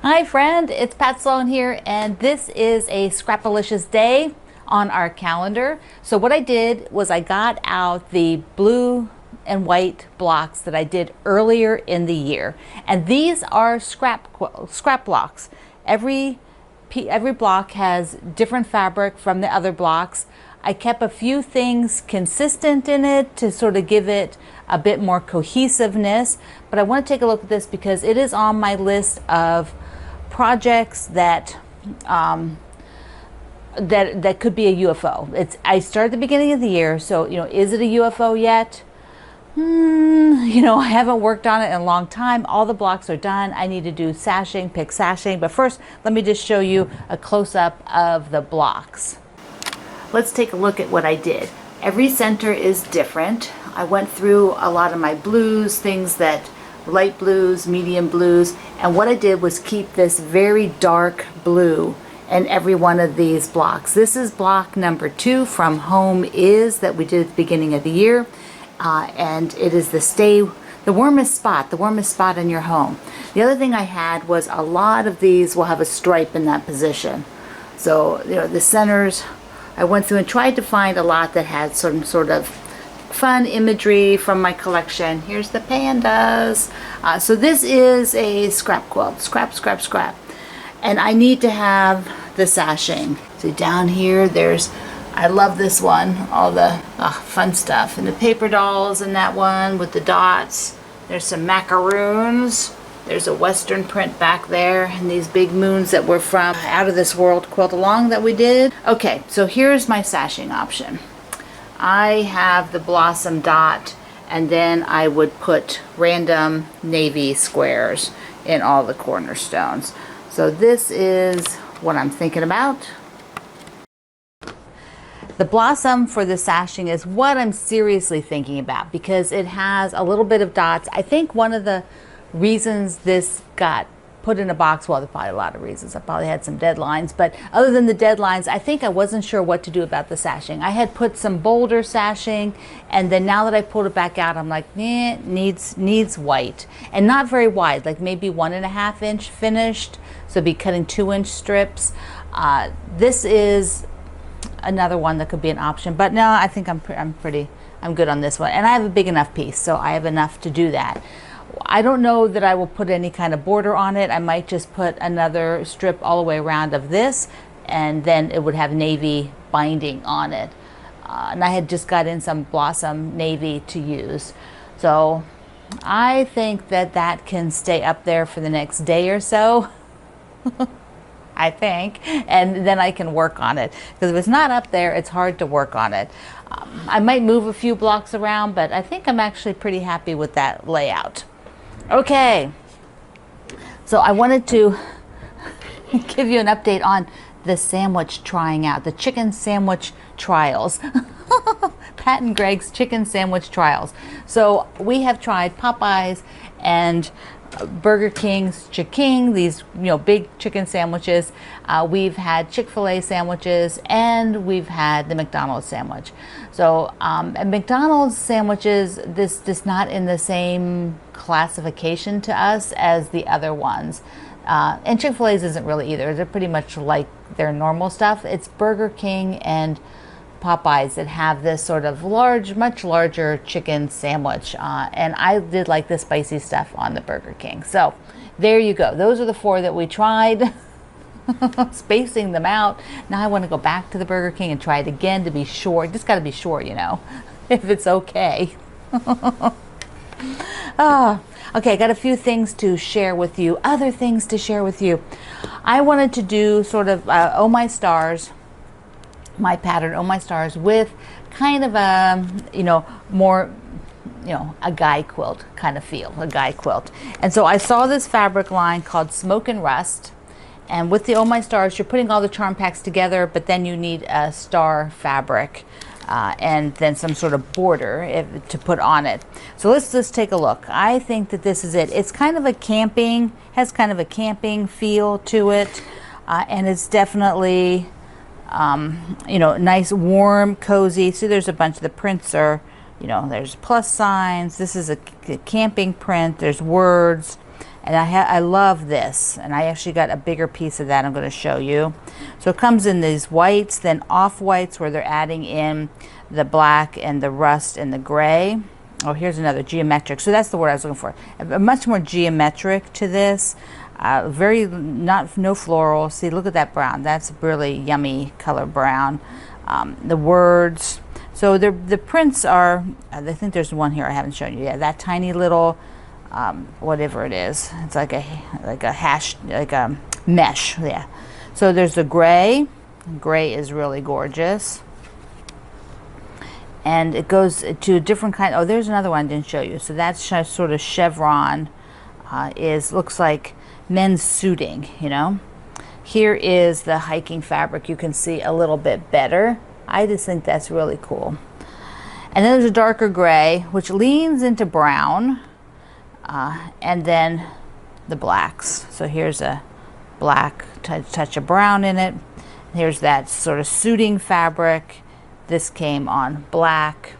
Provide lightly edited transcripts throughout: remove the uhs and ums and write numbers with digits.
Hi friend, it's Pat Sloan here, and this is a Scrap-a-licious day on our calendar. So what I did was I got out the blue and white blocks that I did earlier in the year, and these are scrap blocks. Every block has different fabric from the other blocks. I kept a few things consistent in it to sort of give it a bit more cohesiveness, but I want to take a look at this because it is on my list of projects that that could be a UFO. I started at the beginning of the year, so is it a UFO yet? I haven't worked on it in a long time. All the blocks are done. I need to do sashing, pick sashing, but first let me just show you a close-up of the blocks. Let's take a look at what I did. Every center is different. I went through a lot of my blues, things that light blues, medium blues, and what I did was keep this very dark blue in every one of these blocks. This is block number 2 from Home Is that we did at the beginning of the year, and it is the warmest spot in your home. The other thing I had was a lot of these will have a stripe in that position. So the centers, I went through and tried to find a lot that had some sort of fun imagery from my collection. Here's the pandas. So this is a scrap quilt, scrap. And I need to have the sashing. So down here, I love this one, all the fun stuff. And the paper dolls in that one with the dots. There's some macaroons. There's a Western print back there, and these big moons that were from Out of This World Quilt Along that we did. Okay, so here's my sashing option. I have the blossom dot, and then I would put random navy squares in all the cornerstones. So this is what I'm thinking about. The blossom for the sashing is what I'm seriously thinking about because it has a little bit of dots. I think one of the reasons this got put in a box, well, there's probably a lot of reasons. I probably had some deadlines, but other than the deadlines, I think I wasn't sure what to do about the sashing. I had put some bolder sashing, and then now that I pulled it back out, I'm like, needs white, and not very wide, like maybe 1.5 inch finished, so be cutting 2-inch strips. This is another one that could be an option, but no, I think I'm good on this one, and I have a big enough piece, so I have enough to do that. I don't know that I will put any kind of border on it. I might just put another strip all the way around of this, and then it would have navy binding on it. And I had just got in some blossom navy to use. So I think that can stay up there for the next day or so. I think, and then I can work on it, because if it's not up there, it's hard to work on it. I might move a few blocks around, but I think I'm actually pretty happy with that layout. Okay, so I wanted to give you an update on the sandwich trying out, the chicken sandwich trials. Pat and Greg's chicken sandwich trials. So we have tried Popeyes and Burger King's Chicken, these big chicken sandwiches. We've had Chick-fil-A sandwiches, and we've had the McDonald's sandwich. So and McDonald's sandwiches, this is not in the same classification to us as the other ones. And Chick-fil-A's isn't really either. They're pretty much like their normal stuff. It's Burger King and Popeyes that have this sort of much larger chicken sandwich, and I did like the spicy stuff on the Burger King. So there you go. Those are the 4 that we tried. Spacing them out. Now I want to go back to the Burger King and try it again to be sure. Just got to be sure, if it's okay. Okay, I got a few things to share with you, other things to share with you. I wanted to do sort of Oh My Stars, my pattern Oh My Stars, with kind of a more a guy quilt kind of feel, a guy quilt. And so I saw this fabric line called Smoke and Rust, and with the Oh My Stars, you're putting all the charm packs together, but then you need a star fabric and then some sort of border to put on it. So let's just take a look. I think that this is it. It's kind of has kind of a camping feel to it, and it's definitely nice, warm, cozy. See, there's a bunch of the prints there's plus signs. This is a camping print. There's words. And I love this, and I actually got a bigger piece of that I'm going to show you. So it comes in these whites, then off-whites where they're adding in the black and the rust and the gray. Oh, here's another geometric. So that's the word I was looking for. Much more geometric to this. No floral. See, look at that brown. That's really yummy color brown. The words. So the prints are, I think there's one here I haven't shown you yet. That tiny little, whatever it is. It's like a mesh. Yeah. So there's the gray. Gray is really gorgeous. And it goes to a different kind. Oh, there's another one I didn't show you. So that's sort of chevron. Looks like men's suiting, you know. Here is the hiking fabric. You can see a little bit better. I just think that's really cool. And then there's a darker gray, which leans into brown. And then the blacks. So here's a black touch of brown in it. Here's that sort of suiting fabric. This came on black.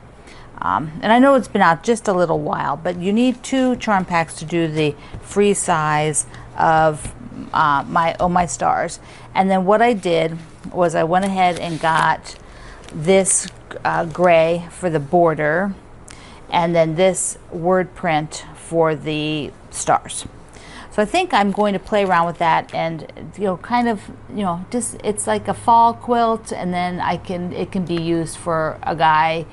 And I know it's been out just a little while, but you need 2 charm packs to do the free size of my Oh My Stars. And then what I did was I went ahead and got this gray for the border, and then this word print for the stars. So I think I'm going to play around with that, and kind of, just it's like a fall quilt, and then it can be used for a guy,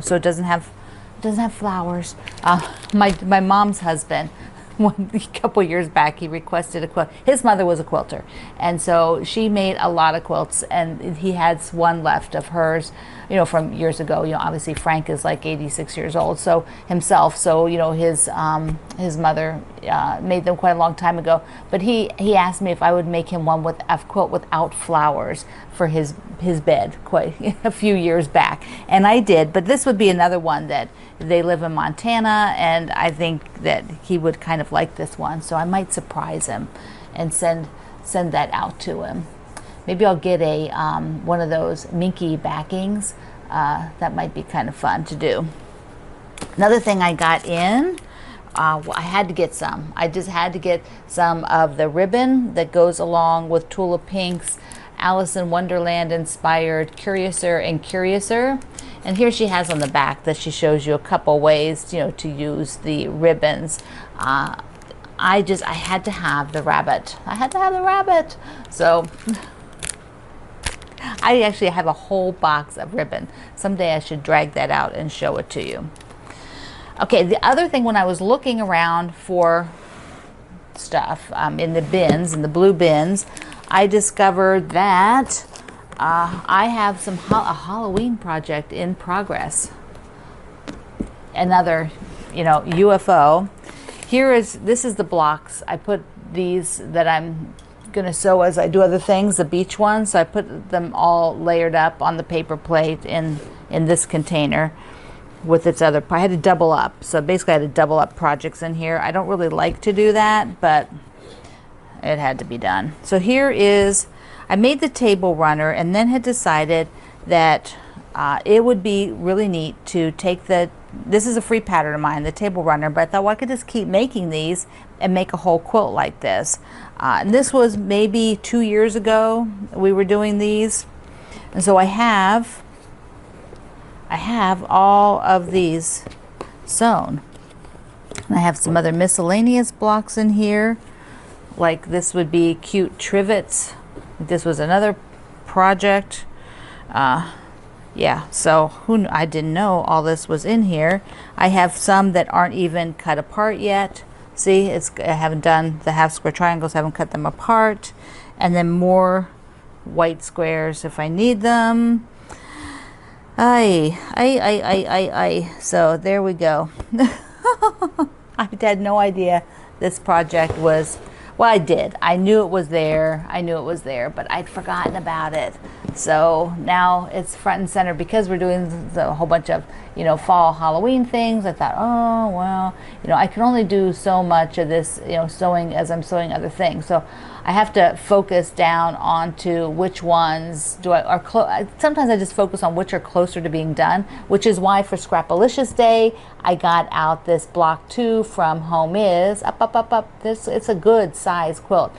so it doesn't have flowers. My mom's husband, a couple years back, he requested a quilt. His mother was a quilter, and so she made a lot of quilts, and he has one left of hers, from years ago. Obviously Frank is like 86 years old, so himself, so his mother made them quite a long time ago. But he asked me if I would make him one with a quilt without flowers for his bed quite a few years back, and I did. But this would be another one that they live in Montana, and I think that he would kind of like this one, so I might surprise him and send that out to him. Maybe I'll get a one of those minky backings. That might be kind of fun to do. Another thing I got in, I had to get some. I just had to get some of the ribbon that goes along with Tulip Pink's Alice in Wonderland inspired Curiouser and Curiouser. And here she has on the back that she shows you a couple ways, to use the ribbons. I had to have the rabbit. I had to have the rabbit. So I actually have a whole box of ribbon. Someday I should drag that out and show it to you. Okay, the other thing, when I was looking around for stuff in the bins, in the blue bins, I discovered that I have a Halloween project in progress. Another, UFO. This is the blocks. I put these that I'm going to sew as I do other things, the beach ones. So I put them all layered up on the paper plate in this container with its other. I had to double up. So basically I had to double up projects in here. I don't really like to do that, but it had to be done. So here is, I made the table runner, and then had decided that it would be really neat to take this is a free pattern of mine, the table runner, but I thought, well, I could just keep making these and make a whole quilt like this. And this was maybe 2 years ago we were doing these. And so I have all of these sewn. And I have some other miscellaneous blocks in here. Like this would be cute trivets. This was another project. Yeah, so I didn't know all this was in here. I have some that aren't even cut apart yet. See, I haven't done the half square triangles, haven't cut them apart. And then more white squares if I need them. So there we go. I had no idea this project was, well, I did. I knew it was there. But I'd forgotten about it. So now it's front and center because we're doing a whole bunch of, you know, fall Halloween things. I thought, oh, well, you know, I can only do so much of this, you know, sewing as I'm sewing other things. So I have to focus down onto which ones sometimes I just focus on which are closer to being done, which is why for Scrap-a-licious Day, I got out this block 2 from Home Is, up. It's a good size quilt.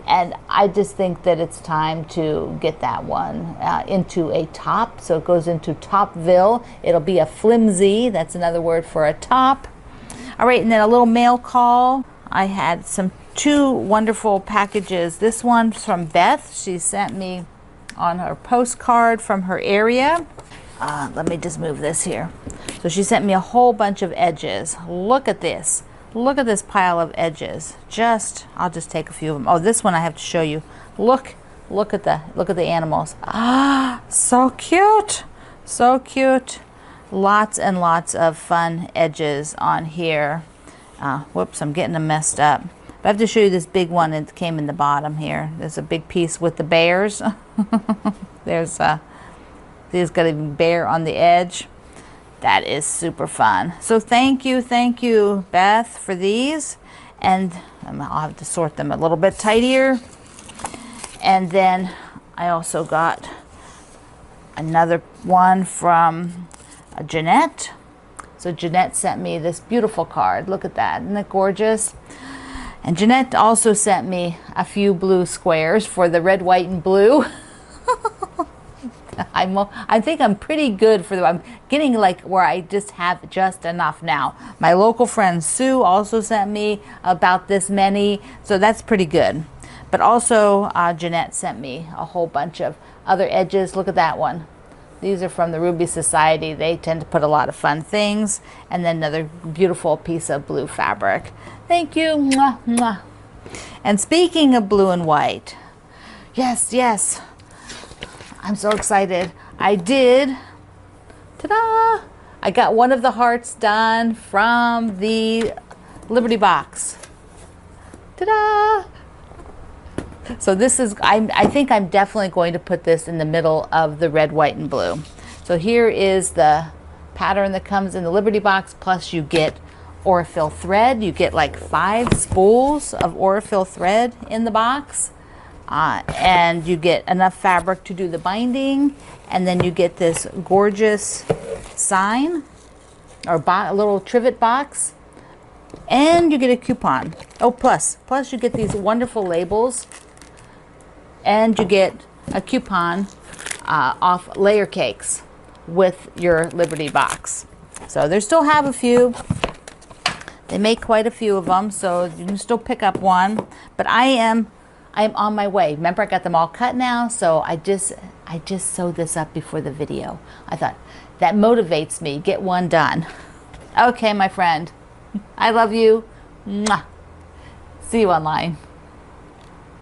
And I just think that it's time to get that one into a top. So it goes into Topville. It'll be a flimsy. That's another word for a top. All right, and then a little mail call. I had 2 wonderful packages. This one's from Beth. She sent me on her postcard from her area. Let me just move this here. So she sent me a whole bunch of edges. Look at this. Look at this pile of edges. I'll just take a few of them. Oh, this one I have to show you. Look at the animals. Ah, so cute. So cute. Lots and lots of fun edges on here. Whoops, I'm getting them messed up. But I have to show you this big one that came in the bottom here. There's a big piece with the bears. There's got a bear on the edge. That is super fun. So thank you, Beth, for these. And I'll have to sort them a little bit tighter. And then I also got another one from Jeanette. So Jeanette sent me this beautiful card. Look at that. Isn't it gorgeous? And Jeanette also sent me a few blue squares for the red, white, and blue. I think I'm pretty good for I'm getting like where I just have just enough now. My local friend Sue also sent me about this many, so that's pretty good. But also Jeanette sent me a whole bunch of other edges. Look at that one. These are from the Ruby Society. They tend to put a lot of fun things. And then another beautiful piece of blue fabric. Thank you. Mwah, mwah. And speaking of blue and white, yes. I'm so excited. I did. Ta-da! I got one of the hearts done from the Liberty box. Ta-da! So this is, I think I'm definitely going to put this in the middle of the red, white, and blue. So here is the pattern that comes in the Liberty box, plus you get Aurifil thread. You get like 5 spools of Aurifil thread in the box. And you get enough fabric to do the binding, and then you get this gorgeous sign or a little trivet box, and you get a coupon. Oh, plus you get these wonderful labels, and you get a coupon off layer cakes with your Liberty box. So they still have a few. They make quite a few of them, so you can still pick up one. But I am on my way. Remember, I got them all cut now, so I just sewed this up before the video. I thought, that motivates me. Get one done. Okay, my friend. I love you. Mwah. See you online.